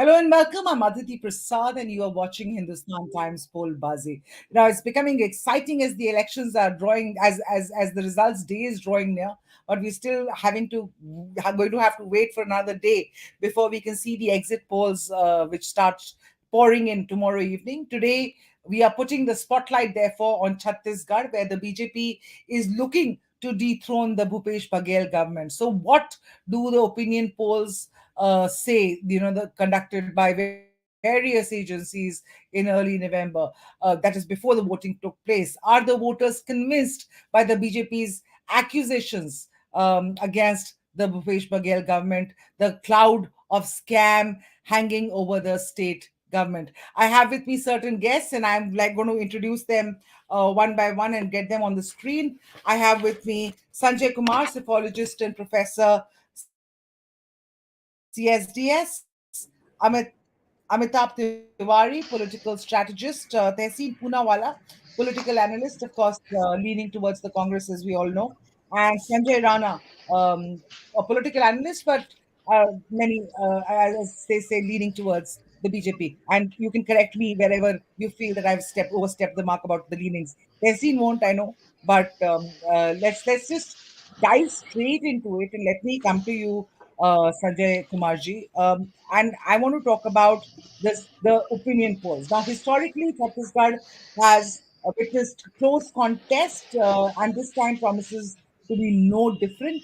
Hello and welcome. I'm Aditi Prasad, and you are watching Hindustan Times Poll Baazi. Now it's becoming exciting as the elections are drawing, as the results day is drawing near. But we're still going to have to wait for another day before we can see the exit polls, which start pouring in tomorrow evening. Today we are putting the spotlight, therefore, on Chhattisgarh, where the BJP is looking to dethrone the Bhupesh Baghel government. So, what do the opinion polls say, conducted by various agencies in early November, that is before the voting took place? Are the voters convinced by the BJP's accusations against the Bhupesh Baghel government, the cloud of scam hanging over the state government? I have with me certain guests, and I'm like going to introduce them one by one and get them on the screen. I have with me Sanjay Kumar, psephologist and professor, CSDS, Amitabh Tiwari, political strategist, Tehseen Poonawala, political analyst, of course, leaning towards the Congress, as we all know, and Sanjay Rana, a political analyst, but as they say, leaning towards the BJP. And you can correct me wherever you feel that I've overstepped the mark about the leanings. Tehseen won't, I know, but let's just dive straight into it, and let me come to you, Sanjay Kumarji. And I want to talk about the opinion polls. Now, historically, Chhattisgarh has witnessed close contest, and this time promises to be no different.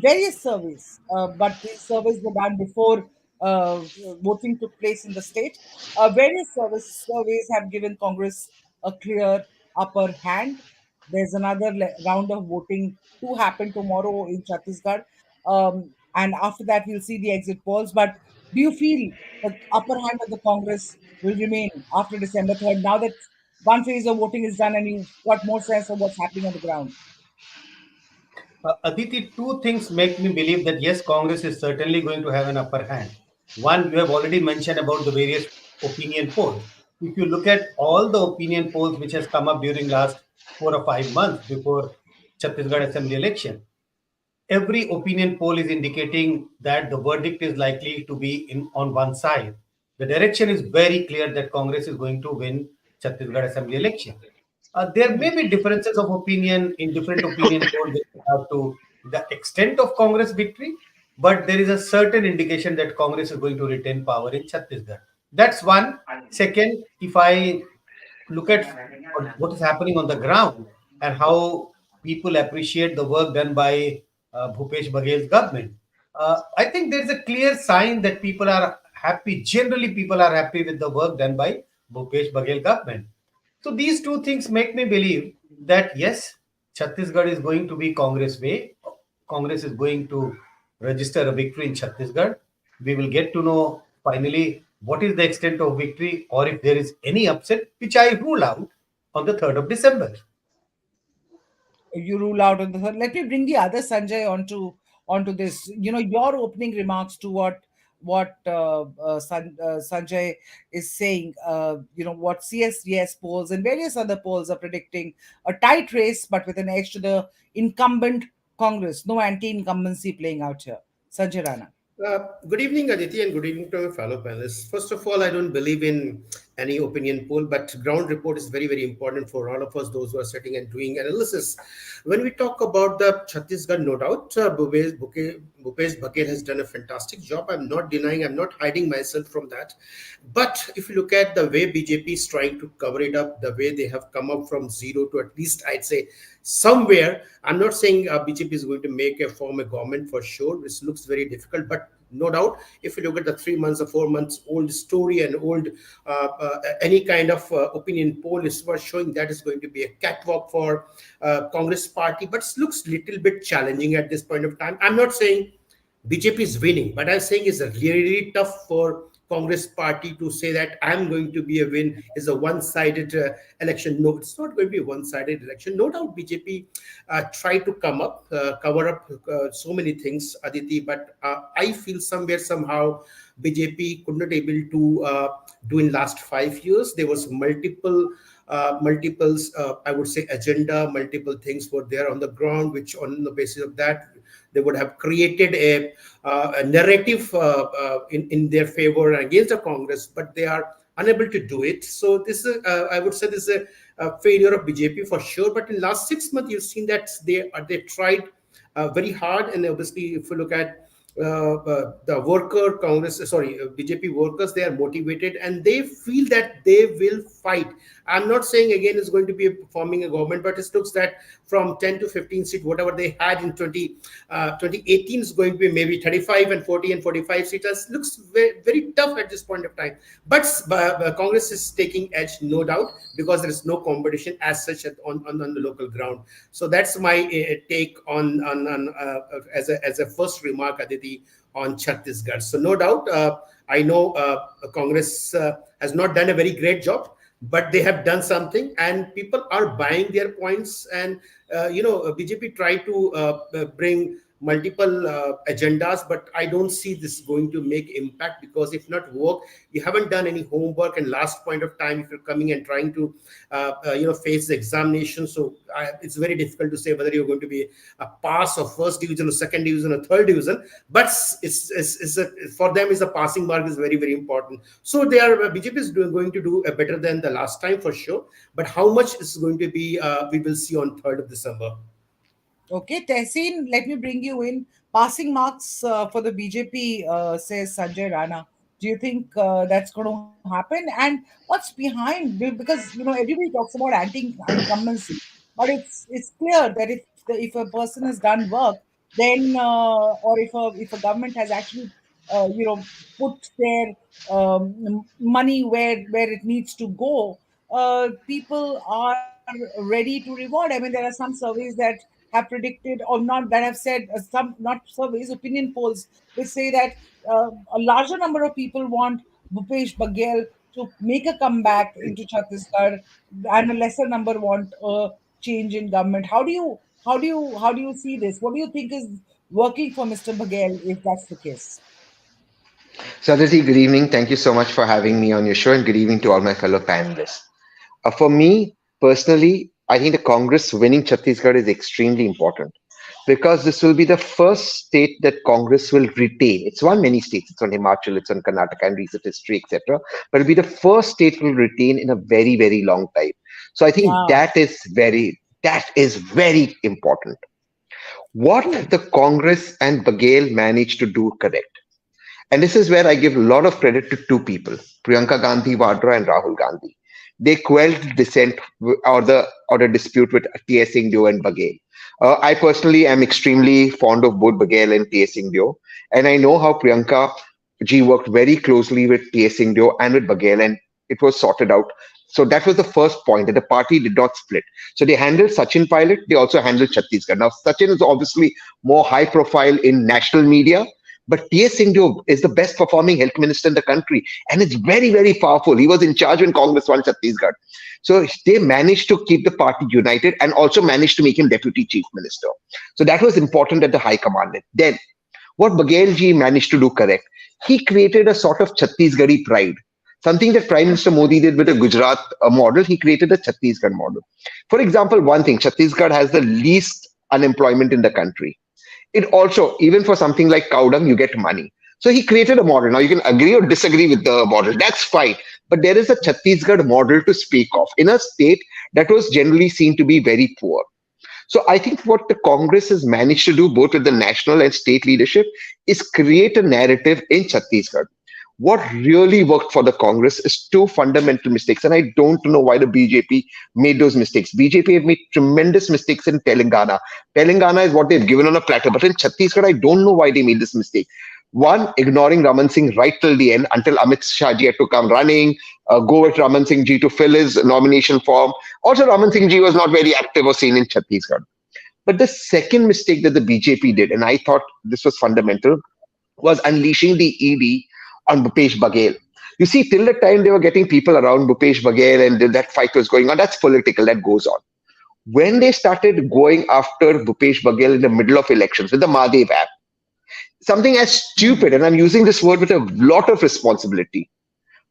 Various surveys, but these surveys were done before voting took place in the state. Various surveys have given Congress a clear upper hand. There's another round of voting to happen tomorrow in Chhattisgarh. And after that, we'll see the exit polls. But do you feel the upper hand of the Congress will remain after December 3rd, now that one phase of voting is done and you've got more sense of what's happening on the ground? Aditi, two things make me believe that yes, Congress is certainly going to have an upper hand. One, you have already mentioned about the various opinion polls. If you look at all the opinion polls which has come up during last 4 or 5 months before Chhattisgarh Assembly election, every opinion poll is indicating that the verdict is likely to be in on one side. The direction is very clear that Congress is going to win Chhattisgarh Assembly election. There may be differences of opinion in different opinion polls with regard to the extent of Congress victory, but there is a certain indication that Congress is going to retain power in Chhattisgarh. That's one. Second, if I look at what is happening on the ground and how people appreciate the work done by Bhupesh Baghel's government, I think there's a clear sign that people are happy. Generally, people are happy with the work done by Bhupesh Baghel government. So these two things make me believe that yes, Chhattisgarh is going to be Congress way. Congress is going to register a victory in Chhattisgarh. We will get to know finally what is the extent of victory or if there is any upset, which I rule out on the 3rd of December. You rule out on the third. Let me bring the other Sanjay onto this. Your opening remarks to what Sanjay is saying. What CSDS polls and various other polls are predicting: a tight race, but with an edge to the incumbent Congress. No anti-incumbency playing out here. Sanjay Rana. Good evening, Aditi, and good evening to our fellow panelists. First of all, I don't believe in any opinion poll, but ground report is very, very important for all of us, those who are sitting and doing analysis. When we talk about the Chhattisgarh, no doubt, Bhupesh Baghel has done a fantastic job. I'm not denying, I'm not hiding myself from that. But if you look at the way BJP is trying to cover it up, the way they have come up from zero to at least, I'd say, somewhere. I'm not saying BJP is going to form a government for sure. This looks very difficult, but no doubt, if you look at the 3 months or 4 months old story and old any kind of opinion poll is showing that is going to be a catwalk for Congress party, but it looks little bit challenging at this point of time. I'm not saying BJP is winning, but I'm saying it's really tough for Congress party to say that I'm going to be a win is a one-sided election. No, it's not going to be a one-sided election. No doubt BJP try to cover up so many things, Aditi, but I feel somewhere, somehow, BJP could not able to do in last 5 years. There was multiples, I would say, agenda, multiple things were there on the ground, which on the basis of that, They would have created a narrative in their favor and against the Congress, but they are unable to do it. So this is, I would say, this is a failure of BJP for sure. But in last 6 months, you've seen that they tried very hard, and obviously, if you look at the worker Congress, sorry, BJP workers, they are motivated and they feel that they will fight. I'm not saying again it's going to be forming a government, but it looks that from 10 to 15 seats, whatever they had in 2018 is going to be maybe 35 and 40 and 45 seats. It looks very, very tough at this point of time. But Congress is taking edge, no doubt, because there is no competition as such on the local ground. So that's my take on as a first remark, Aditi, on Chhattisgarh. So no doubt, I know Congress has not done a very great job, but they have done something, and people are buying their points. And BJP tried to bring multiple agendas, but I don't see this going to make impact, because if not work, you haven't done any homework. And last point of time, if you're coming and trying to face the examination, so it's very difficult to say whether you're going to be a pass or first division or second division or third division. But for them, is a passing mark is very, very important. So BJP is going to do better than the last time for sure. But how much is going to be, we will see on 3rd of December. Okay, Tehseen, let me bring you in. Passing marks for the BJP, says Sanjay Rana. Do you think that's going to happen? And what's behind? Because everybody talks about incumbency, but it's clear that if a person has done work, then or if a government has actually put their money where it needs to go, people are ready to reward. I mean, there are some surveys that have predicted, or not, that have said, some, not surveys, opinion polls, which say that a larger number of people want Bhupesh Baghel to make a comeback into Chhattisgarh, and a lesser number want a change in government. How do you see this? What do you think is working for Mr. Baghel, if that's the case? Sadati, good evening. Thank you so much for having me on your show, and good evening to all my fellow panelists. For me, personally, I think the Congress winning Chhattisgarh is extremely important, because this will be the first state that Congress will retain. It's won many states. It's on Himachal, it's on Karnataka and recent history, etc. But it'll be the first state it will retain in a very, very long time. So I think Yeah. that is very important. What the Congress and Baghel managed to do correct. And this is where I give a lot of credit to two people, Priyanka Gandhi Vadra and Rahul Gandhi. They quelled dissent or the dispute with T.S. Singhdeo and Baghel. I personally am extremely fond of both Baghel and T.S. Singhdeo, and I know how Priyanka ji worked very closely with T.S. Singhdeo and with Baghel, and it was sorted out. So that was the first point, that the party did not split. So they handled Sachin Pilot, they also handled Chhattisgarh. Now, Sachin is obviously more high profile in national media, but T.S. Singhdeo is the best performing health minister in the country, and it's very, very powerful. He was in charge when Congress won Chhattisgarh. So they managed to keep the party united and also managed to make him deputy chief minister. So that was important at the high command. Then, what Baghel ji managed to do correct, he created a sort of Chhattisgarhi pride. Something that Prime Minister Modi did with the Gujarat model, he created a Chhattisgarh model. For example, one thing, Chhattisgarh has the least unemployment in the country. It also, even for something like cow dung, you get money. So he created a model. Now you can agree or disagree with the model. That's fine. But there is a Chhattisgarh model to speak of in a state that was generally seen to be very poor. So I think what the Congress has managed to do, both with the national and state leadership, is create a narrative in Chhattisgarh. What really worked for the Congress is two fundamental mistakes, and I don't know why the BJP made those mistakes. BJP have made tremendous mistakes in Telangana. Telangana is what they've given on a platter, but in Chhattisgarh, I don't know why they made this mistake. One, ignoring Raman Singh right till the end, until Amit Shah ji had to come running, go with Raman Singh ji to fill his nomination form. Also, Raman Singh ji was not very active or seen in Chhattisgarh. But the second mistake that the BJP did, and I thought this was fundamental, was unleashing the ED on Bhupesh Baghel. You see, till the time they were getting people around Bhupesh Baghel and that fight was going on, that's political, that goes on. When they started going after Bhupesh Baghel in the middle of elections with the Mahadev app, something as stupid, and I'm using this word with a lot of responsibility,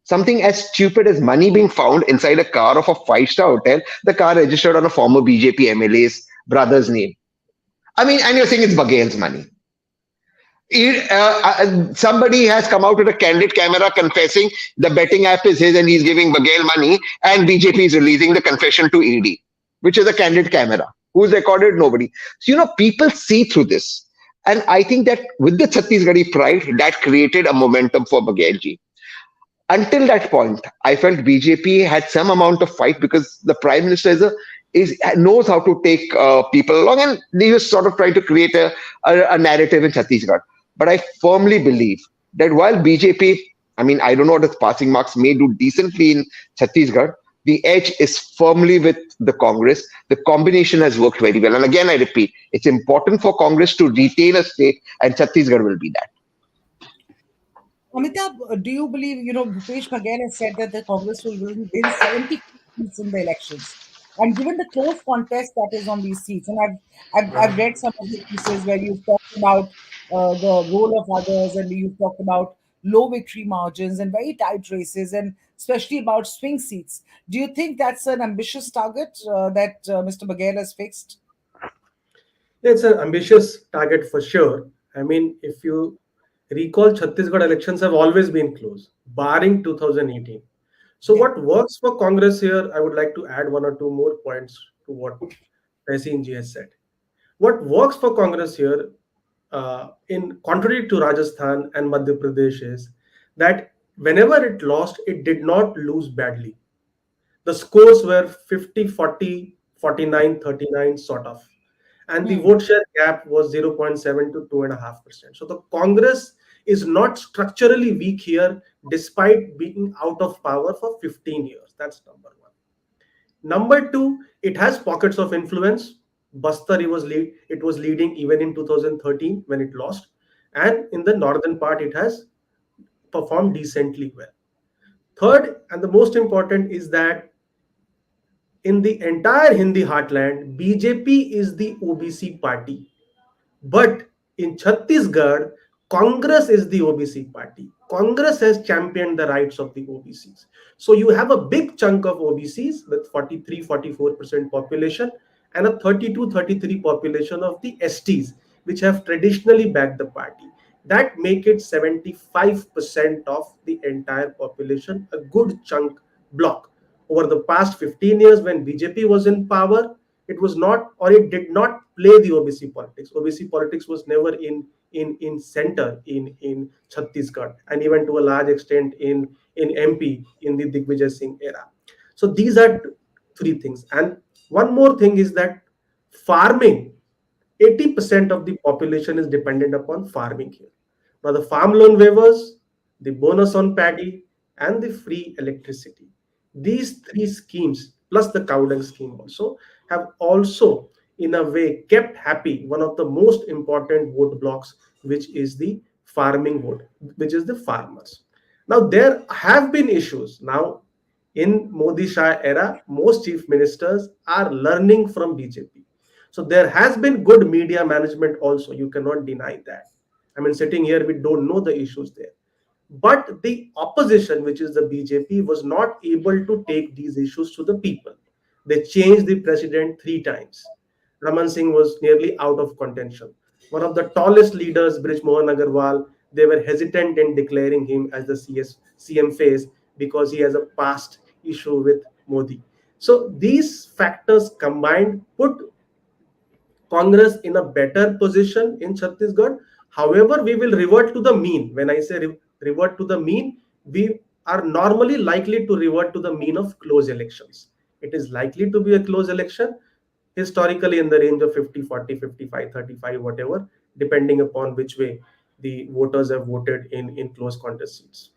something as stupid as money being found inside a car of a five-star hotel, the car registered on a former BJP MLA's brother's name. I mean, and you're saying it's Baghel's money. Somebody has come out with a candid camera confessing the betting app is his and he's giving Baghel money, and BJP is releasing the confession to ED, which is a candid camera. Who's recorded? Nobody. So, people see through this. And I think that with the Chhattisgarhi pride, that created a momentum for Baghel. Until that point, I felt BJP had some amount of fight because the prime minister is knows how to take people along, and he was sort of trying to create a narrative in Chhattisgarh. But I firmly believe that while BJP, I mean, I don't know what its passing marks may do decently in Chhattisgarh, the edge is firmly with the Congress. The combination has worked very well. And again, I repeat, it's important for Congress to retain a state, and Chhattisgarh will be that. Amitabh, do you believe, Bhupesh Baghel has said that the Congress will win 70 seats in the elections? And given the close contest that is on these seats, and I've read some of the pieces where you've talked about the role of others, and you've talked about low victory margins and very tight races, and especially about swing seats. Do you think that's an ambitious target that Mr. Baghel has fixed? It's an ambitious target for sure. I mean, if you recall, Chhattisgarh elections have always been close, barring 2018. So, Yeah. what works for Congress here, I would like to add one or two more points to what Tehseen ji has said. What works for Congress here, in contrary to Rajasthan and Madhya Pradesh, is that whenever it lost, it did not lose badly. The scores were 50, 40, 49, 39, sort of. And the Hmm. vote share gap was 0.7 to 2.5%. So the Congress is not structurally weak here, despite being out of power for 15 years. That's number one. Number two, it has pockets of influence. Bastar it was leading even in 2013 when it lost. And in the northern part, it has performed decently well. Third, and the most important, is that in the entire Hindi heartland, BJP is the OBC party. But in Chhattisgarh, Congress is the OBC party. Congress has championed the rights of the OBCs. So you have a big chunk of OBCs with 43, 44% population, and a 32, 33 population of the STs, which have traditionally backed the party. That make it 75% of the entire population, a good chunk block. Over the past 15 years, when BJP was in power, it was not, or it did not play the OBC politics. OBC politics was never in center in Chhattisgarh, and even to a large extent in MP in the Digvijay Singh era. So these are three things. And one more thing is that farming, 80% of the population is dependent upon farming here. Now, the farm loan waivers, the bonus on paddy, and the free electricity. These three schemes, plus the cow dung scheme also, have also, in a way, kept happy one of the most important vote blocks, which is the farming vote, which is the farmers. Now, there have been issues. Now, in Modi Shah era, most chief ministers are learning from BJP. So there has been good media management also. You cannot deny that. I mean, sitting here, we don't know the issues there. But the opposition, which is the BJP, was not able to take these issues to the people. They changed the president three times. Raman Singh was nearly out of contention. One of the tallest leaders, Brij Mohan Agarwal, they were hesitant in declaring him as the CM face because he has a past issue with Modi. So these factors combined put Congress in a better position in Chhattisgarh. However, we will revert to the mean. When I say revert to the mean, we are normally likely to revert to the mean of close elections. It is likely to be a close election, historically in the range of 50, 40, 55, 35, whatever, depending upon which way the voters have voted in close contest seats.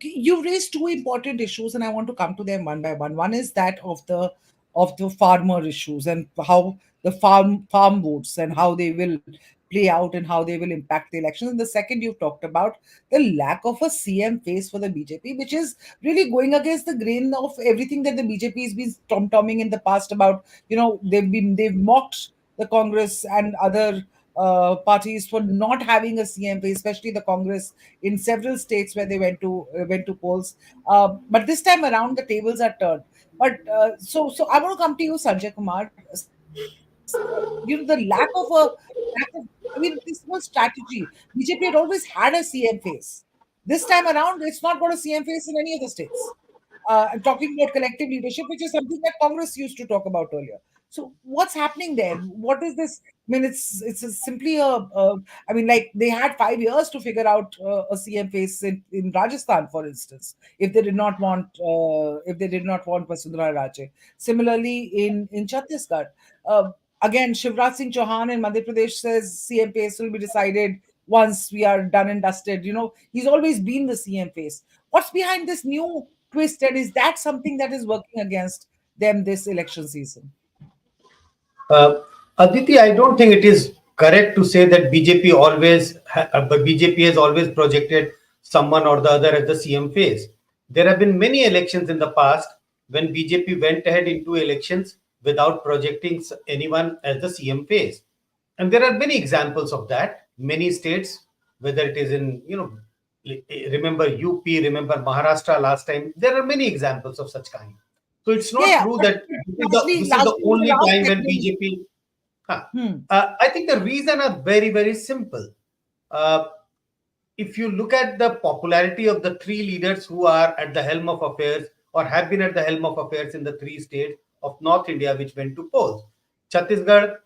You raised two important issues, and I want to come to them one by one. One is that of the farmer issues and how the farm votes and how they will play out and how they will impact the elections. And the second, you talked about the lack of a CM face for the BJP, which is really going against the grain of everything that the BJP has been tom-tomming in the past about. They've mocked the Congress and other parties for not having a CM, especially the Congress in several states where they went to polls. But this time around, the tables are turned. But so I want to come to you, Sanjay Kumar. the lack of, I mean, this was strategy. BJP had always had a CM face. This time around, it's not got a CM face in any of the states. I'm talking about collective leadership, which is something that Congress used to talk about earlier. So what's happening there? What is this? I mean, simply I mean, like they had 5 years to figure out a CM face in Rajasthan, for instance, if they did not want Vasundhara Raje. Similarly, in Chhattisgarh, uh, again, Shivraj Singh Chauhan in Madhya Pradesh says CM face will be decided once we are done and dusted. He's always been the CM face. What's behind this new twist, and is that something that is working against them this election season? Uh, Aditi, I don't think it is correct to say that BJP has always projected someone or the other as the CM face. There have been many elections in the past when BJP went ahead into elections without projecting anyone as the CM face, and there are many examples of that. Many states, whether it is in remember UP, remember Maharashtra last time. There are many examples of such kind. So it's Yeah, not yeah, true but that largely, this is the largely it's only around time when technical. BJP. Huh. Hmm. I think the reason are very, very simple. Uh, if you look at the popularity of the three leaders who are at the helm of affairs or have been at the helm of affairs in the three states of North India which went to polls, Chhattisgarh,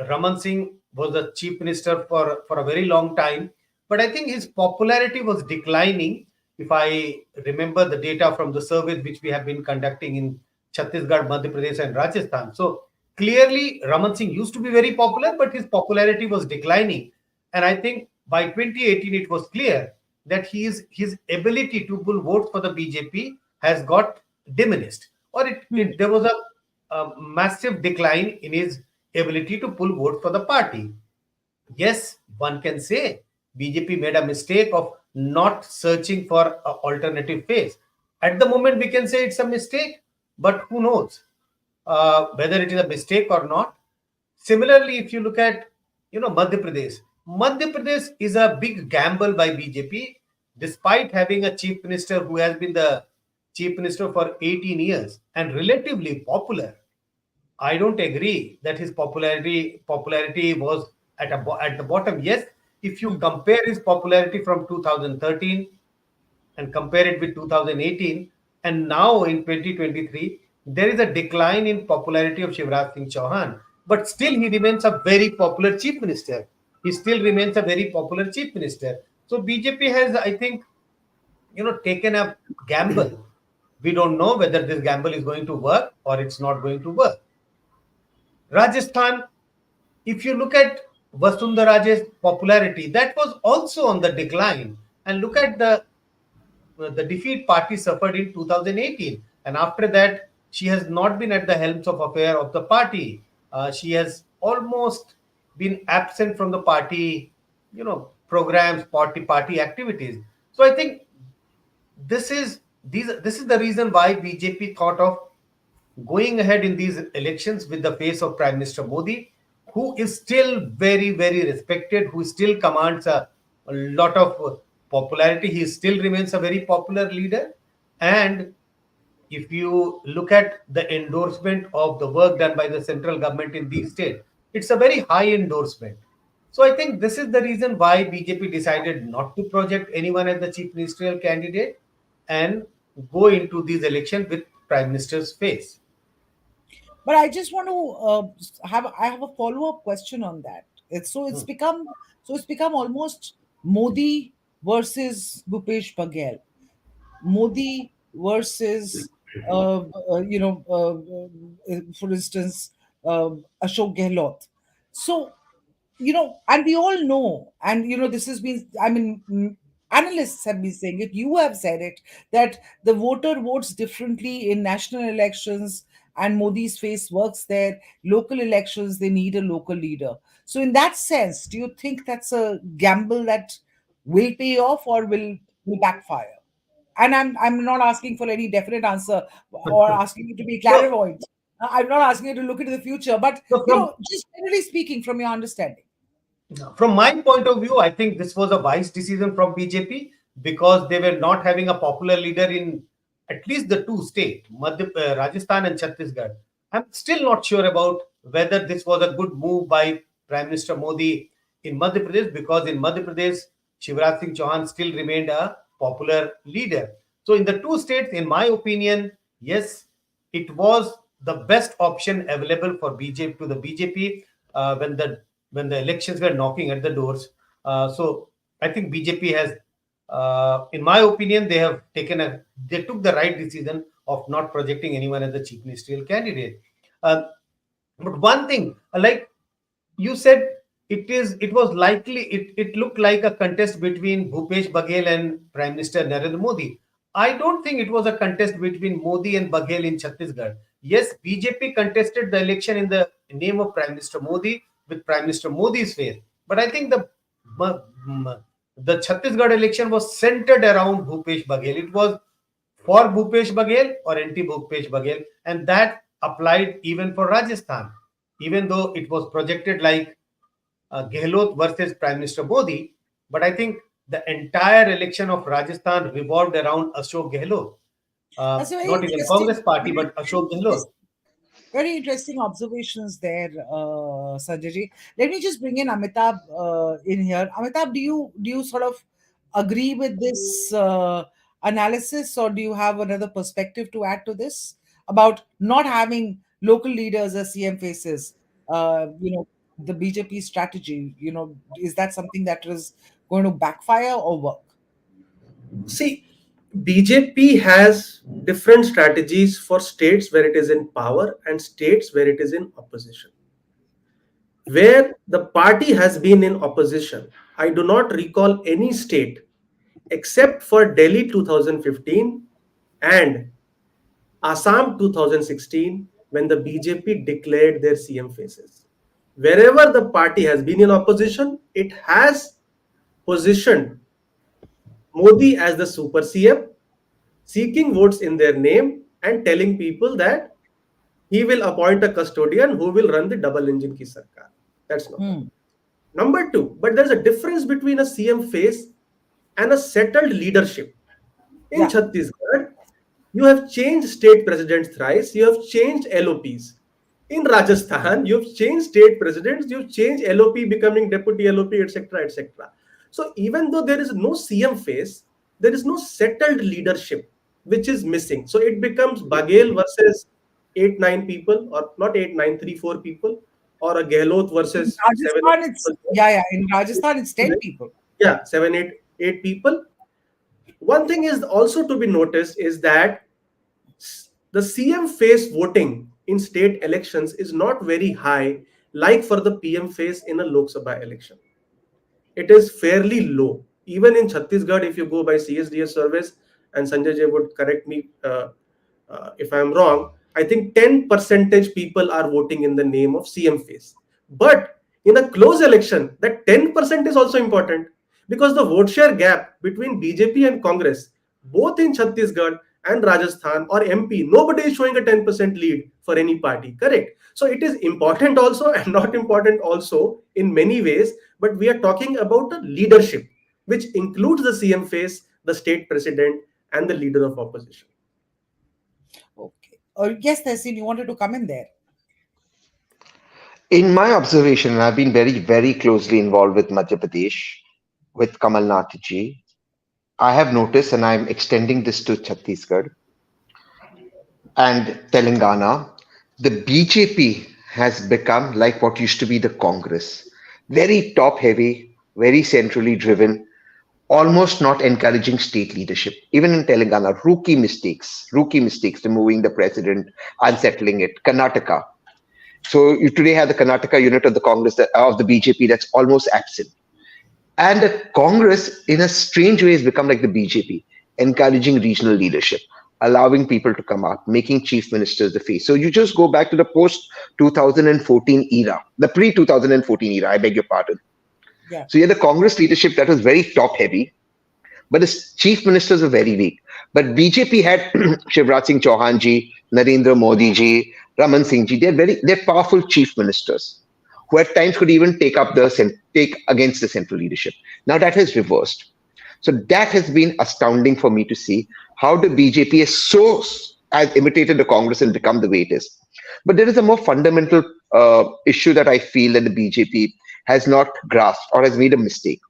Raman Singh was the chief minister for a very long time, but I think his popularity was declining. If I remember the data from the surveys which we have been conducting in Chhattisgarh, Madhya Pradesh, and Rajasthan. So clearly, Raman Singh used to be very popular, but his popularity was declining. And I think by 2018, it was clear that his ability to pull votes for the BJP has got diminished, or there was a massive decline in his ability to pull votes for the party. Yes, one can say BJP made a mistake of not searching for an alternative face. At the moment, we can say it's a mistake, but who knows whether it is a mistake or not. Similarly, if you look at Madhya Pradesh is a big gamble by BJP, despite having a chief minister who has been the chief minister for 18 years and relatively popular. I don't agree that his popularity was at the bottom. Yes, if you compare his popularity from 2013 and compare it with 2018 and now in 2023, there is a decline in popularity of Shivraj Singh Chauhan, but still he remains a very popular chief minister. He still remains a very popular chief minister. So BJP has, I think, taken a gamble. We don't know whether this gamble is going to work or it's not going to work. Rajasthan, if you look at Vasundhara's popularity, that was also on the decline. And look at the defeat party suffered in 2018, and after that she has not been at the helms of affair of the party. She has almost been absent from the party, programs, party activities. So I think this is the reason why BJP thought of going ahead in these elections with the face of Prime Minister Modi, who is still very, very respected, who still commands a lot of popularity. He still remains a very popular leader. And if you look at the endorsement of the work done by the central government in these states, it's a very high endorsement. So I think this is the reason why BJP decided not to project anyone as the chief ministerial candidate and go into these elections with Prime Minister's face. But I just want to have a follow up question on that. It's become almost Modi versus Bhupesh Baghel, Modi versus for instance, Ashok Gehlot. So and we all know, and this has been, I mean, analysts have been saying it, you have said it, that the voter votes differently in national elections, and Modi's face works there. Local elections, they need a local leader. So in that sense, do you think that's a gamble that will pay off or will backfire? And I'm not asking for any definite answer or asking you to be So, clairvoyant. I'm not asking you to look into the future, but so from just generally speaking, from your understanding. from my point of view, I think this was a wise decision from BJP because they were not having a popular leader in at least the two states, Rajasthan and Chhattisgarh. I'm still not sure about whether this was a good move by Prime Minister Modi in Madhya Pradesh, because in Madhya Pradesh, Shivraj Singh Chauhan still remained a popular leader. So in the two states, in my opinion, yes, it was the best option available for BJP to the BJP when the elections were knocking at the doors. So I think BJP has, in my opinion, they took the right decision of not projecting anyone as the chief ministerial candidate. Uh, but one thing, like you said, it was likely, it looked like a contest between Bhupesh Baghel and Prime Minister Narendra Modi. I don't think it was a contest between Modi and Baghel in Chhattisgarh. Yes, BJP contested the election in the name of Prime Minister Modi with Prime Minister Modi's face. But I think the Chhattisgarh election was centered around Bhupesh Baghel. It was for Bhupesh Baghel or anti Bhupesh Baghel, and that applied even for Rajasthan, even though it was projected like Gehlot versus Prime Minister Modi. But I think the entire election of Rajasthan revolved around Ashok Gehlot, That's a very not even interesting, Congress party, very, but Ashok Gehlot. very interesting observations there, Sanjay ji. Let me just bring in Amitabh in here. Amitabh, do you sort of agree with this analysis, or do you have another perspective to add to this about not having local leaders as CM faces? The BJP strategy. Is that something that is going to backfire or work? See, BJP has different strategies for states where it is in power and states where it is in opposition. Where the party has been in opposition, I do not recall any state except for Delhi 2015 and Assam 2016 when the BJP declared their CM faces. Wherever the party has been in opposition, it has positioned Modi as the super CM, seeking votes in their name and telling people that he will appoint a custodian who will run the double engine ki sarkar. That's number one. Number two, but there's a difference between a CM face and a settled leadership. In Yeah. Chhattisgarh, you have changed state presidents thrice, you have changed LOPs. In Rajasthan, you've changed state presidents, you've changed LOP becoming deputy LOP, etc., etc. So even though there is no CM face, there is no settled leadership, which is missing. So it becomes Baghel versus 8, 9 people, or not 8, 9, 3, 4 people, or a Gehlot In versus 7, 8 Rajasthan, it's people. yeah, yeah. In Rajasthan, it's 10 people. Yeah, 7, 8 people. One thing is also to be noticed is that the CM face voting in state elections is not very high, like for the PM face in a Lok Sabha election. It is fairly low. Even in Chhattisgarh, if you go by CSDS service, and Sanjay Jay would correct me if I'm wrong, I think 10% people are voting in the name of CM face. But in a close election, that 10% is also important, because the vote share gap between BJP and Congress, both in Chhattisgarh and Rajasthan or MP, nobody is showing a 10% lead for any party, correct? So it is important also and not important also in many ways, but we are talking about a leadership, which includes the CM face, the state president, and the leader of opposition. Okay. Yes, Tehseen, you wanted to come in there. In my observation, I've been very, very closely involved with Madhya Pradesh, with Kamal Nath ji. I have noticed, and I'm extending this to Chhattisgarh and Telangana, the BJP has become like what used to be the Congress. Very top heavy, very centrally driven, almost not encouraging state leadership. Even in Telangana, rookie mistakes, removing the president, unsettling it. Karnataka. So you today have the Karnataka unit of the Congress, of the BJP, that's almost absent. And the Congress, in a strange way, has become like the BJP, encouraging regional leadership, allowing people to come out, making chief ministers the face. So you just go back to the post 2014 era, the pre 2014 era, I beg your pardon. Yeah. So you had the Congress leadership that was very top heavy, but the chief ministers were very weak. But BJP had Shivraj Singh Chauhan ji, Narendra Modi ji, Raman Singh ji. They're powerful chief ministers who at times could even take against the central leadership. Now that has reversed. So that has been astounding for me to see how the BJP has imitated the Congress and become the way it is. But there is a more fundamental issue that I feel that the BJP has not grasped or has made a mistake.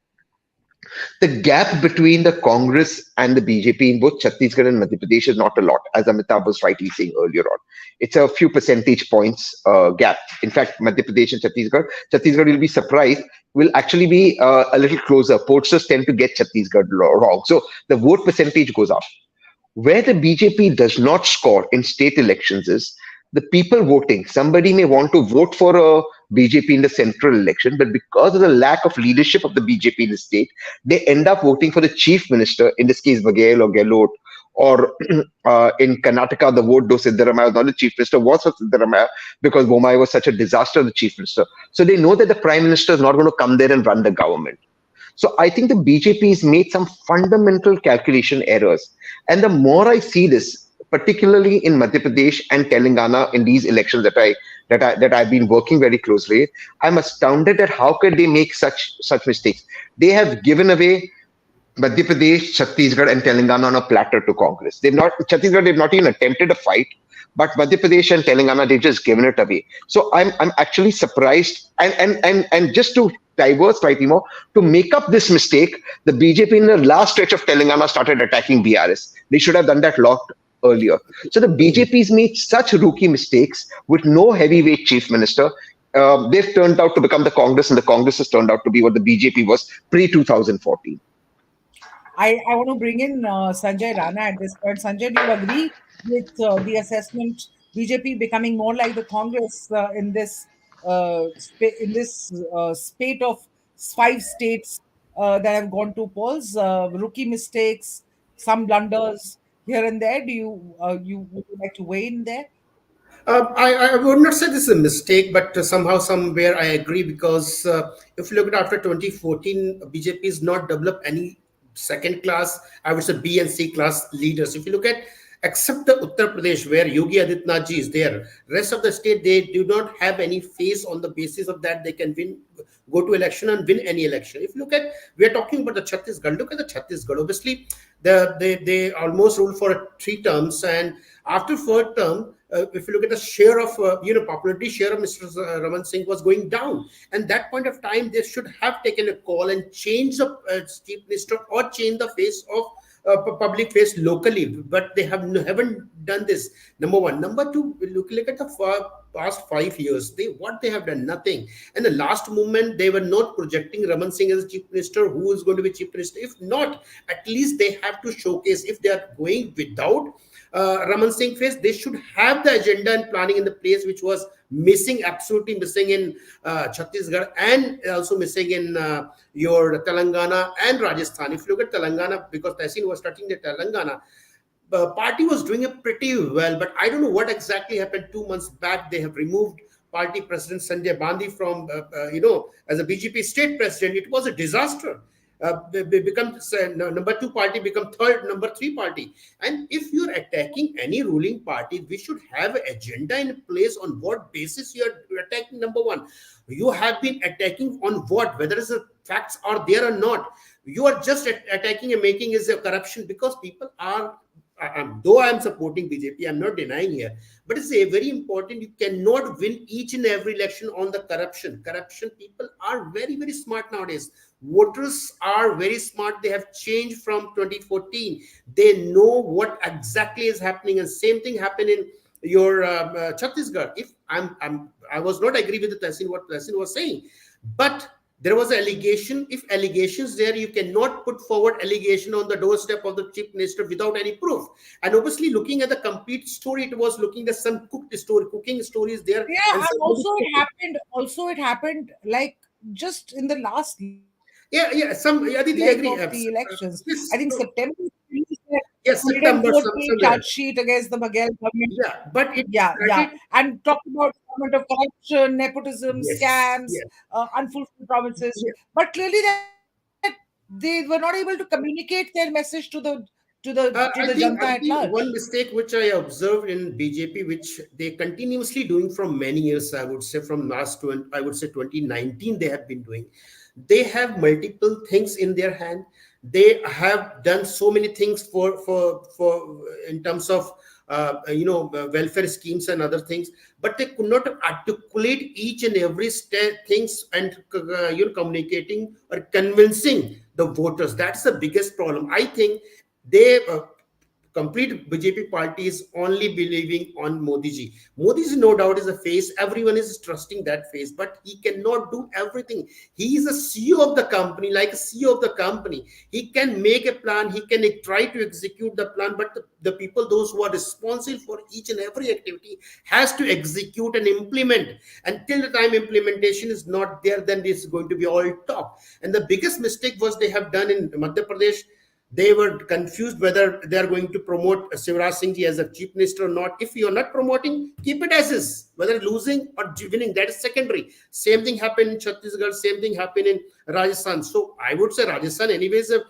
The gap between the Congress and the BJP in both Chhattisgarh and Madhya Pradesh is not a lot, as Amitabh was rightly saying earlier on. It's a few percentage points gap. In fact, Madhya Pradesh and Chhattisgarh will be surprised, will actually be a little closer. Pollsters tend to get Chhattisgarh wrong. So the vote percentage goes up. Where the BJP does not score in state elections is the people voting. Somebody may want to vote for a BJP in the central election, but because of the lack of leadership of the BJP in the state, they end up voting for the chief minister, in this case, Baghel or Gehlot, or in Karnataka, the vote, though Siddaramaiah was not the chief minister, was for Siddaramaiah because Bommai was such a disaster, the chief minister. So they know that the prime minister is not going to come there and run the government. So I think the BJP has made some fundamental calculation errors. And the more I see this, particularly in Madhya Pradesh and Telangana in these elections that I've been working very closely, I'm astounded at how could they make such mistakes. They have given away Madhya Pradesh, Chhattisgarh, and Telangana on a platter to Congress. Chhattisgarh, they've not even attempted a fight, but Madhya Pradesh and Telangana, they've just given it away. So I'm actually surprised. And just to diverse slightly more, to make up this mistake, the BJP in the last stretch of Telangana started attacking BRS. They should have done that lot earlier. So the BJP's made such rookie mistakes with no heavyweight chief minister. They've turned out to become the Congress, and the Congress has turned out to be what the BJP was pre-2014. I want to bring in Sanjay Rana at this point. Sanjay, do you agree with the assessment BJP becoming more like the Congress in this spate of 5 states that have gone to polls? Rookie mistakes, some blunders here and there. Do would you like to weigh in there? I would not say this is a mistake, but somehow, somewhere, I agree because if you look at after 2014, BJP has not developed any second class, I would say B and C class leaders. If you look at, except the Uttar Pradesh where Yogi Adityanath ji is there, rest of the state, they do not have any face on the basis of that they can go to election and win any election. If you look at, we are talking about the Chhattisgarh, look at the Chhattisgarh. Obviously, they almost ruled for 3 terms, and after 4th term, if you look at the share of popularity share of Mr. Raman Singh was going down, and that point of time they should have taken a call and changed the chief minister or change the face of public face locally, but they haven't done this. Number one. Number two, look at the past 5 years. What they have done, nothing. And the last moment they were not projecting Raman Singh as a chief minister. Who is going to be chief minister? If not, at least they have to showcase. If they are going without Raman Singh face, they should have the agenda and planning in the place, which was absolutely missing in Chhattisgarh, and also missing in your Telangana and Rajasthan. If you look at Telangana, because Tehseen was touching the Telangana, party was doing it pretty well, but I don't know what exactly happened. 2 months back, they have removed party president Sanjay Gandhi from, as a BJP state president. It was a disaster. They become number 2 party, become number 3 party. And if you're attacking any ruling party, we should have an agenda in place on what basis you're attacking. Number 1, you have been attacking on what, whether the facts are there or not. You are just attacking and making is a corruption, because people are, though I am supporting BJP, I'm not denying here, but it's a very important. You cannot win each and every election on the corruption. People are very, very smart nowadays. Voters are very smart. They have changed from 2014. They know what exactly is happening, and same thing happened in your Chhattisgarh. If I was not agree with what Tehseen was saying, but there was an allegation. If allegations there, you cannot put forward allegation on the doorstep of the chief minister without any proof. And obviously, looking at the complete story, it was looking at some cooking stories there. Yeah, and also it happened like just in the last Some Aditi agree of the elections. yes, I think no, September. yes, September, 140 charge against the Baghel government. yeah, but it Yeah, started, and talked about government of corruption, nepotism, yes, scams, yes, unfulfilled promises. yes. But clearly, that they were not able to communicate their message to the I think Janta at one large. mistake which I observed in BJP, which they continuously doing from many years, I would say from last 2019, they have been doing. They have multiple things in their hand. They have done so many things for in terms of welfare schemes and other things, but they could not articulate each and every things and communicating or convincing the voters. That's the biggest problem. I think they complete BJP party is only believing on Modi ji. Modi ji, no doubt, is a face. Everyone is trusting that face, but he cannot do everything. He is a CEO of the company, like a CEO of the company. He can make a plan. He can try to execute the plan, but the people, those who are responsible for each and every activity, has to execute and implement. Until the time implementation is not there, then it's going to be all talk. And the biggest mistake was they have done in Madhya Pradesh. They were confused whether they are going to promote Shivraj Singh Ji as a chief minister or not. If you are not promoting, keep it as is. Whether losing or winning, that is secondary. Same thing happened in Chhattisgarh. Same thing happened in Rajasthan. So I would say Rajasthan, anyways, a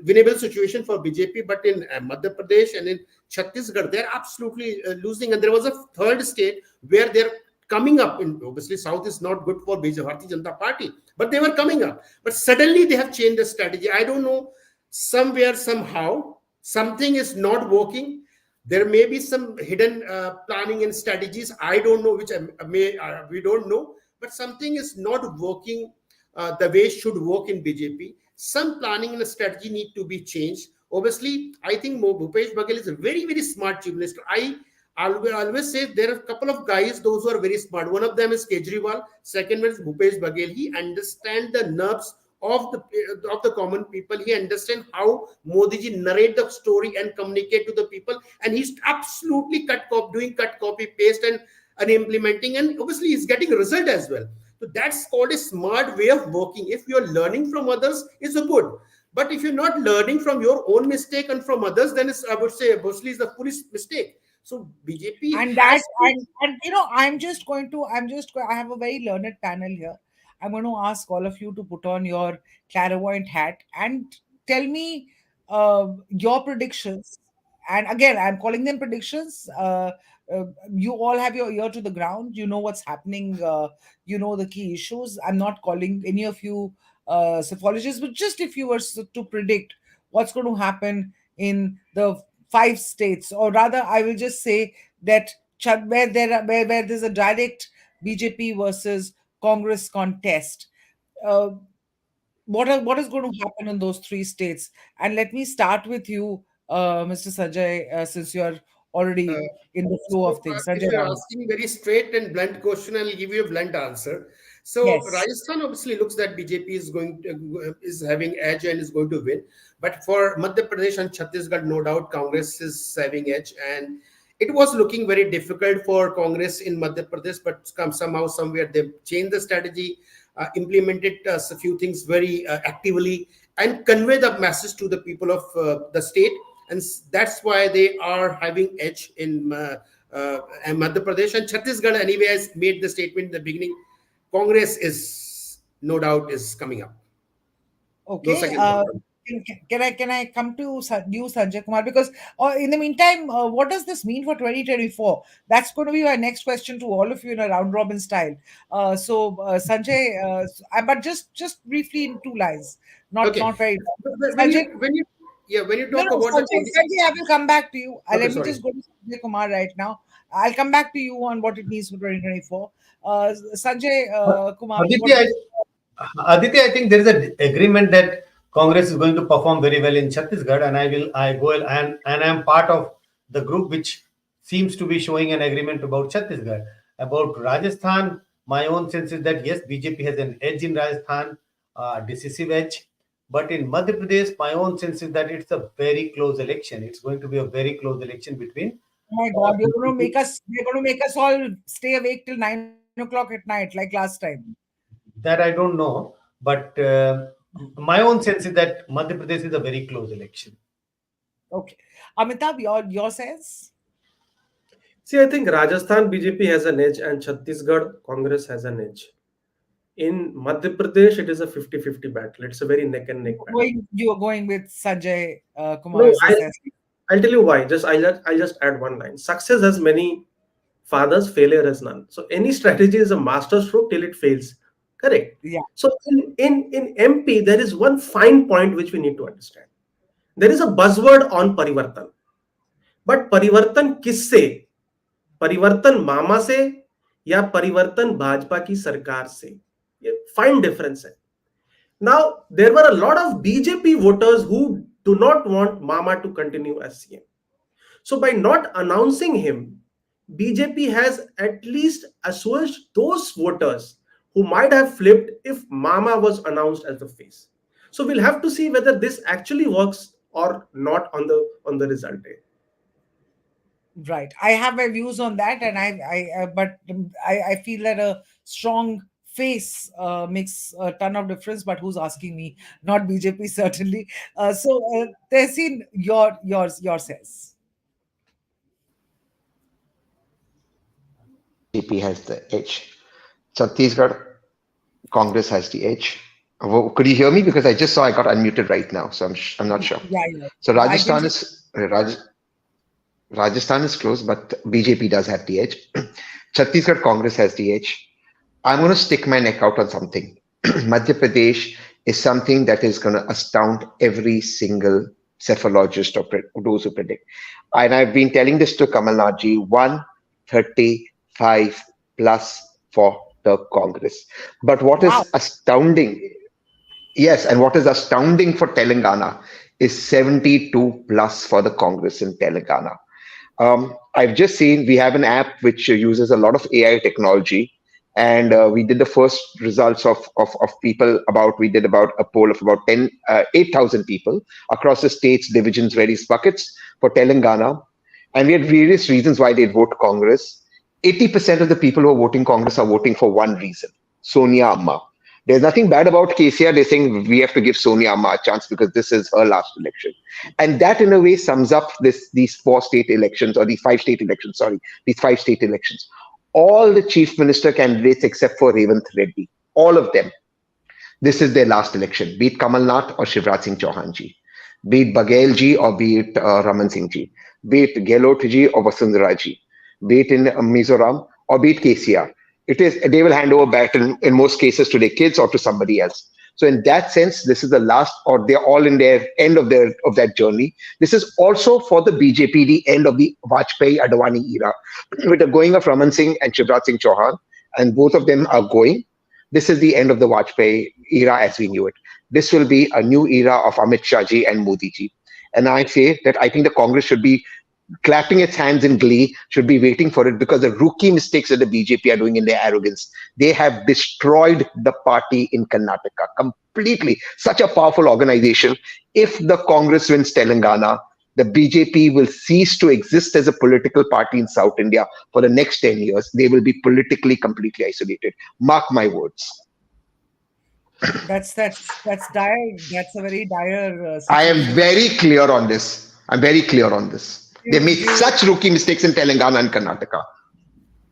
winnable situation for BJP. But in Madhya Pradesh and in Chhattisgarh, they're absolutely losing. And there was a third state where they're coming up. In obviously, South is not good for BJP, Bharatiya Janata Party, but they were coming up. But suddenly they have changed the strategy. I don't know. Somewhere, somehow, something is not working. There may be some hidden planning and strategies. I don't know, which we don't know. But something is not working the way it should work in BJP. Some planning and strategy need to be changed. Obviously, I think Bhupesh Baghel is a very, very smart chief minister. I always say there are a couple of guys, those who are very smart. One of them is Kejriwal. Second one is Bhupesh Baghel. He understands the nerves of the common people. He understands how Modi ji narrate the story and communicate to the people, and he's absolutely doing cut copy paste and implementing, and obviously he's getting a result as well. So that's called a smart way of working. If you're learning from others, it's a good. But if you're not learning from your own mistake and from others, then it's, I would say, mostly is a foolish mistake. So BJP And has that to. and I have a very learned panel here. I'm going to ask all of you to put on your clairvoyant hat and tell me your predictions. And again, I'm calling them predictions. You all have your ear to the ground. You know what's happening. You know the key issues. I'm not calling any of you psephologists, but just if you were to predict what's going to happen in the 5 states, or rather, I will just say that where there's a direct BJP versus Congress contest. Uh, what is going to happen in those 3 states? And let me start with you, Mr. Sanjay, since you're Uh, already in the flow of things. if Sanjay you're Ram. asking very straight and blunt question, I'll give you a blunt answer. So Yes. Rajasthan obviously looks that BJP is having edge and is going to win. But for Madhya Pradesh and Chhattisgarh, no doubt Congress is having edge, and it was looking very difficult for Congress in Madhya Pradesh, but somehow somewhere they changed the strategy, implemented a few things very actively, and convey the message to the people of the state, and that's why they are having edge in Madhya Pradesh. And Chhattisgarh anyway has made the statement in the beginning. Congress is no doubt is coming up. No Okay. second thought. Can I come to you, Sanjay Kumar? Because in the meantime, what does this mean for 2024? That's going to be my next question to all of you in a round robin style. Sanjay, but just briefly in 2 lines, not Okay. very long. When Sanjay, you no, talk no, about the Sanjay, I will come back to you. okay, Let me sorry. just go to Sanjay Kumar right now. I'll come back to you on what it means for 2024. Sanjay Kumar, Aditya, Aditya, I think there is an agreement that Congress is going to perform very well in Chhattisgarh, and I go and I am part of the group which seems to be showing an agreement about Chhattisgarh. About Rajasthan, my own sense is that yes, BJP has an edge in Rajasthan, decisive edge. But in Madhya Pradesh, my own sense is that it's a very close election. It's going to be a very close election between oh my God, BJP. you're going to make us all stay awake till 9 o'clock at night, like last time. That I don't know, but my own sense is that Madhya Pradesh is a very close election. Okay. Amitabh, your sense? See, I think Rajasthan BJP has an edge and Chhattisgarh Congress has an edge. In Madhya Pradesh, it is a 50-50 battle. It's a very neck and neck battle. You are going with Sanjay No, Kumar's assessment. I'll tell you why. I'll just add one line. Success has many fathers, failure has none. So any strategy is a masterstroke till it fails. Correct. Yeah. So in MP, there is one fine point which we need to understand. There is a buzzword on Parivartan. But परिवर्तन किससे? परिवर्तन मामा से या परिवर्तन भाजपा की सरकार से? ये फाइन डिफरेंस है. Now, there were a lot of BJP voters who do not want Mama to continue as CM. So, by not announcing him, BJP has at least assuaged those voters who might have flipped if Mama was announced as the face. So, we'll have to see whether this actually works or not on the result day. Right. I have my views on that, and I feel that a strong face makes a ton of difference. But who's asking me? Not BJP, certainly. Tehseen, your says. BJP has the edge. Chhattisgarh, Congress has the edge. Could you hear me? Because I just saw I got unmuted right now, so I'm not sure. Yeah, yeah. So I can Rajasthan is close, but BJP does have the edge. Chhattisgarh Congress has the edge. I'm going to stick my neck out on something. Madhya Pradesh is something that is going to astound every single cephalogist or those who predict. And I've been telling this to Kamal Nath 135 plus for the Congress. But what Wow. is astounding, yes, and what is astounding for Telangana is 72 plus for the Congress in Telangana. I've just seen we have an app which uses a lot of AI technology, and we did the first results of people we did about a poll of about 8,000 people across the states, divisions, various buckets for Telangana, and we had various reasons why they'd vote Congress. 80% of the people who are voting Congress are voting for one reason: Sonia Amma. There's nothing bad about KCR. They're saying we have to give Sonia Amma a chance because this is her last election. And that, in a way, sums up these 4 state elections, or these 5 state elections, these 5 state elections. All the chief minister candidates except for Revanth Reddy, all of them, this is their last election, be it Kamal Nath or Shivraj Singh Chauhan ji, be it Baghel ji or be it Raman Singh ji, be it Gehlot ji or Vasundhara ji, be it in Mizoram or be it KCR. They will hand over baton in most cases to their kids or to somebody else. So in that sense, this is the last, or they're all in their end of that journey. This is also for the BJP the end of the Vajpayee Advani era, with the going of Raman Singh and Shivraj Singh Chauhan, and both of them are going. This is the end of the Vajpayee era as we knew it. This will be a new era of Amit Shah ji and Modi ji. And I say that I think the Congress should be clapping its hands in glee, should be waiting for it, because the rookie mistakes that the BJP are doing in their arrogance, they have destroyed the party in Karnataka completely. Such a powerful organization. If the Congress wins Telangana, the BJP will cease to exist as a political party in South India for the next 10 years. They will be politically completely isolated. Mark my words. That's dire. That's a very dire I am situation. very clear on this. They made such rookie mistakes in Telangana and Karnataka.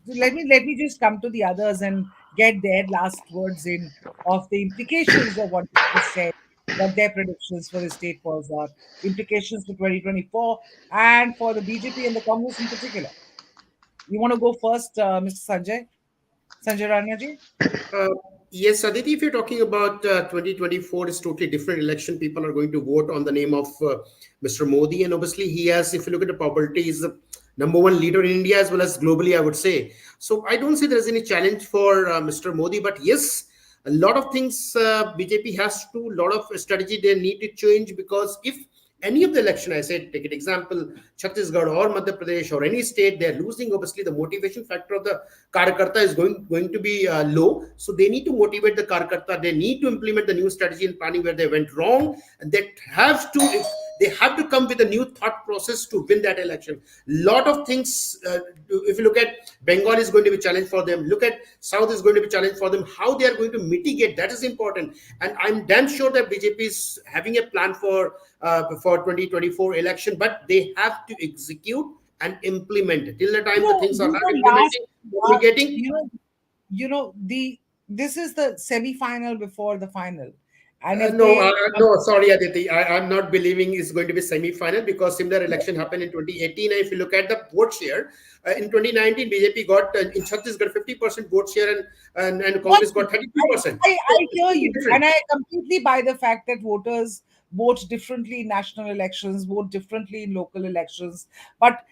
Let me just come to the others and get their last words in of the implications of what you just said, what their predictions for the state polls are, implications for 2024 and for the BJP and the Congress in particular. You want to go first, Mr. Sanjay Ranaji? Yes, Aditi, if you're talking about 2024, it's totally different election. People are going to vote on the name of Mr. Modi. And obviously, he has, if you look at the probability, he's the number one leader in India as well as globally, I would say. So I don't see there's any challenge for Mr. Modi. But yes, a lot of things BJP has to, a lot of strategy they need to change, because if any of the election, I said, take an example, Chhattisgarh or Madhya Pradesh or any state, they're losing. Obviously, the motivation factor of the Karyakarta is going to be low. So they need to motivate the Karyakarta. They need to implement the new strategy and planning where they went wrong. And they have to come with a new thought process to win that election. Lot of things, if you look at Bengal is going to be a challenge for them. Look at South is going to be a challenge for them. How they are going to mitigate, that is important. And I'm damn sure that BJP is having a plan for 2024 election, but they have to execute and implement. Till the time the things are not implementing, this is the semi-final before the final. And no, sorry, Aditi. I'm not believing it's going to be semi-final, because similar election happened in 2018. If you look at the vote share, in 2019, BJP got in Chhattisgarh 50% vote share, and Congress got 32%. I hear you, and I completely buy the fact that voters vote differently in national elections, vote differently in local elections. But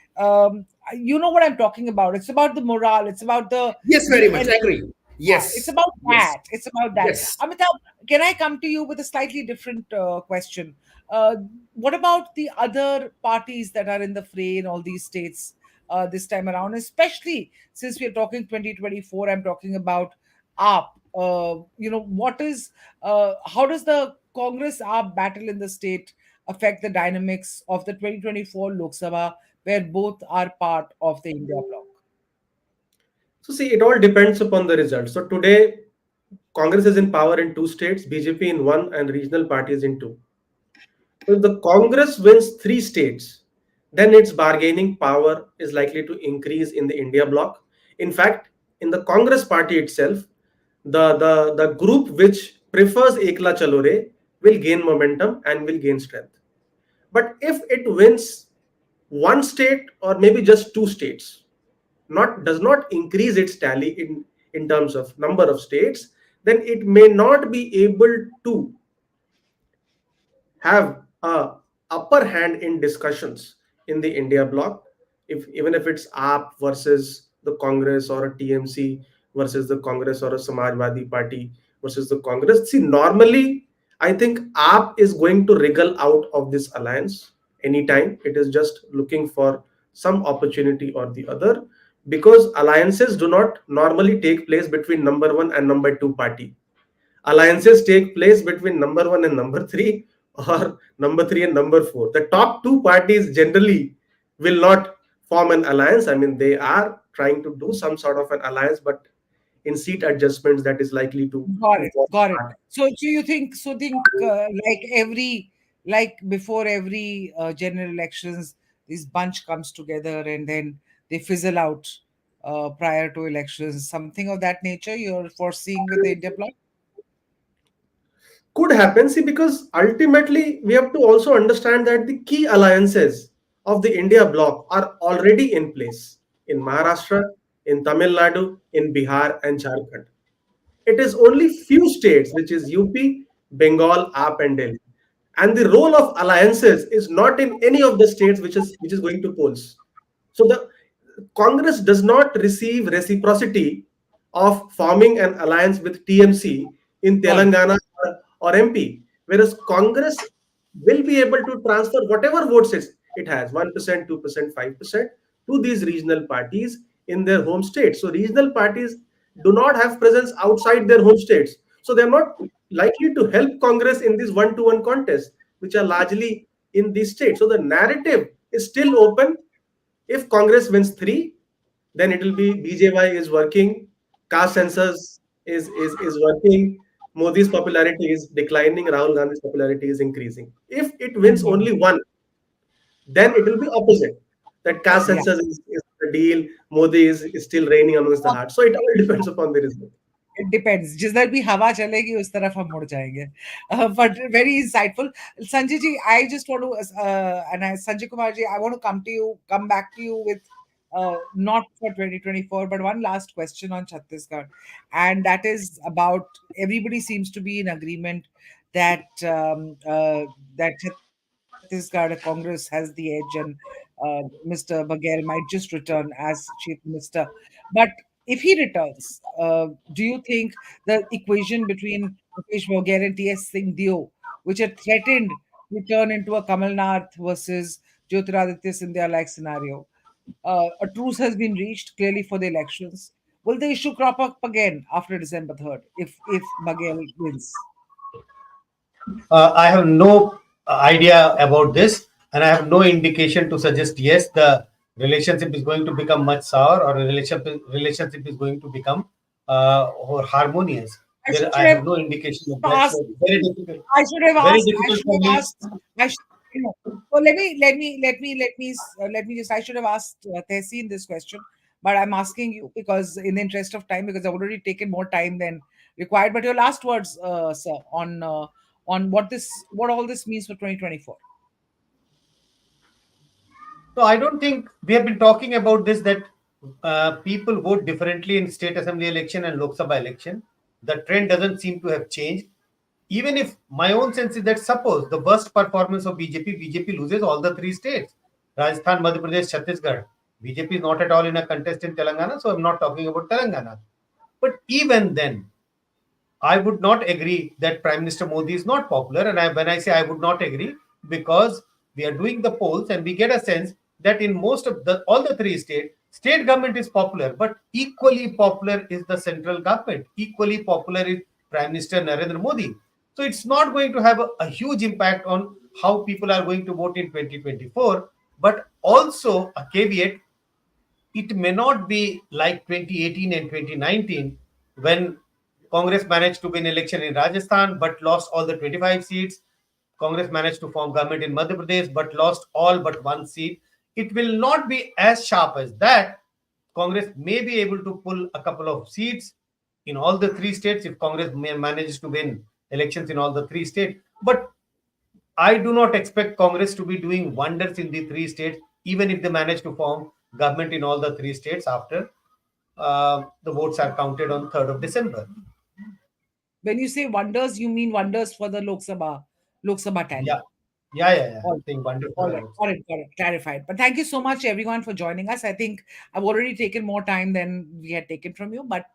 you know what I'm talking about. It's about the morale. It's about Yes, very the much. I agree. it's Yes. about Yes. that. It's about that. Yes. Amitabh, can I come to you with a slightly different question? Uh, what about the other parties that are in the fray in all these states this time around? Especially since we are talking 2024, I'm talking about AAP. How does the Congress AAP battle in the state affect the dynamics of the 2024 Lok Sabha, where both are part of the India bloc? So see, it all depends upon the result. So today, Congress is in power in two states, BJP in one, and regional parties in two. So if the Congress wins three states, then its bargaining power is likely to increase in the India bloc. In fact, in the Congress party itself, the group which prefers Ekla Chalore will gain momentum and will gain strength. But if it wins one state or maybe just two states, not does not increase its tally in terms of number of states, then it may not be able to have a upper hand in discussions in the India bloc, if even if it's AAP versus the Congress or a TMC versus the Congress or a Samajwadi Party versus the Congress. See, normally I think AAP is going to wriggle out of this alliance anytime. It is just looking for some opportunity or the other, because alliances do not normally take place between number one and number two party. Alliances take place between number one and number three, or number three and number four. The top two parties generally will not form an alliance. I mean, they are trying to do some sort of an alliance, but in seat adjustments, that is likely Got to it, fall got it. apart. So you think, like before every general elections, this bunch comes together and then they fizzle out prior to elections. Something of that nature you're foreseeing with the India bloc? Could happen, see, because ultimately we have to also understand that the key alliances of the India bloc are already in place in Maharashtra, in Tamil Nadu, in Bihar, and Jharkhand. It is only few states, which is UP, Bengal, AP, and Delhi. And the role of alliances is not in any of the states which is going to polls. So the Congress does not receive reciprocity of forming an alliance with TMC in Got it. Telangana or MP, whereas Congress will be able to transfer whatever votes it has, 1%, 2%, 5%, to these regional parties in their home states. So regional parties do not have presence outside their home states. So they're not likely to help Congress in these one-to-one contests, which are largely in these states. So the narrative is still open. If Congress wins three, then it will be BJY is working, caste census is working, Modi's popularity is declining, Rahul Gandhi's popularity is increasing. If it wins Mhm. only one, then it will be opposite. That caste Yeah. census is the deal, Modi is still reigning amongst the heart. So it all depends upon the result. It depends. जिधर भी हवा चलेगी उस तरफ हम मुड़ जाएंगे. But very insightful. Sanjay ji, I just want to, Sanjay Kumar ji, I want to come back to you with not for 2024, but one last question on Chhattisgarh. And that is about, everybody seems to be in agreement that that Chhattisgarh Congress has the edge, and Mr. Baghel might just return as chief minister. But if he returns, do you think the equation between Bhupesh Baghel and T.S. Singh Dio, which had threatened to turn into a Kamal Nath versus Jyotiraditya Scindia like scenario, a truce has been reached clearly for the elections? Will the issue crop up again after December 3rd if Baghel wins? I have no idea about this, and I have no indication to suggest yes, the relationship is going to become much sour, or a relationship is going to become or harmonious. I There, should I have have no indication of that. asked. So very difficult, I should have very asked. I difficult should for have me. asked. I should, well, let me just. I should have asked Tehseen this question, but I'm asking you because, in the interest of time, because I've already taken more time than required. But your last words, sir, on what all this means for 2024. So I don't think we have been talking about this, that people vote differently in state assembly election and Lok Sabha election. The trend doesn't seem to have changed. even if my own sense is that suppose the worst performance of BJP loses all the three states, Rajasthan, Madhya Pradesh, Chhattisgarh. BJP is not at all in a contest in Telangana, so I'm not talking about Telangana. But even then, I would not agree that Prime Minister Modi is not popular. And when I say I would not agree, because we are doing the polls and we get a sense that in most of the all the three states, state government is popular, but equally popular is the central government. Equally popular is Prime Minister Narendra Modi. So it's not going to have a huge impact on how people are going to vote in 2024. But also a caveat, it may not be like 2018 and 2019 when Congress managed to win election in Rajasthan but lost all the 25 seats. Congress managed to form government in Madhya Pradesh but lost all but one seat. It will not be as sharp as that. Congress may be able to pull a couple of seats in all the three states if Congress manages to win elections in all the three states. But I do not expect Congress to be doing wonders in the three states, even if they manage to form government in all the three states after the votes are counted on 3rd of December. When you say wonders, you mean wonders for the Lok Sabha Yeah, tally. yeah. All, Saying wonders for all the right, votes. got it, clarified. But thank you so much, everyone, for joining us. I think I've already taken more time than we had taken from you, but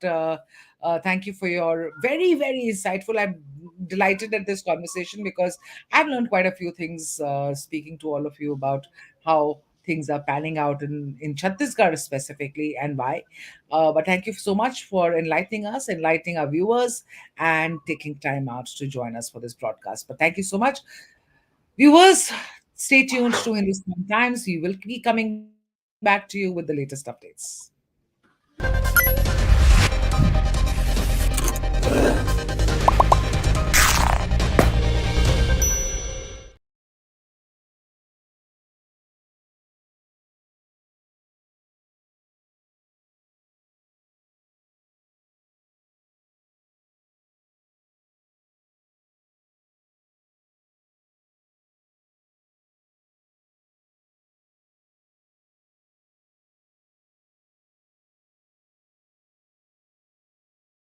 thank you for your very, very insightful. I'm delighted at this conversation because I've learned quite a few things speaking to all of you about how things are panning out in Chhattisgarh specifically and why. But thank you so much for enlightening us, enlightening our viewers, and taking time out to join us for this broadcast. But thank you so much. Viewers, stay tuned to Hindustan Times. We will be coming back to you with the latest updates.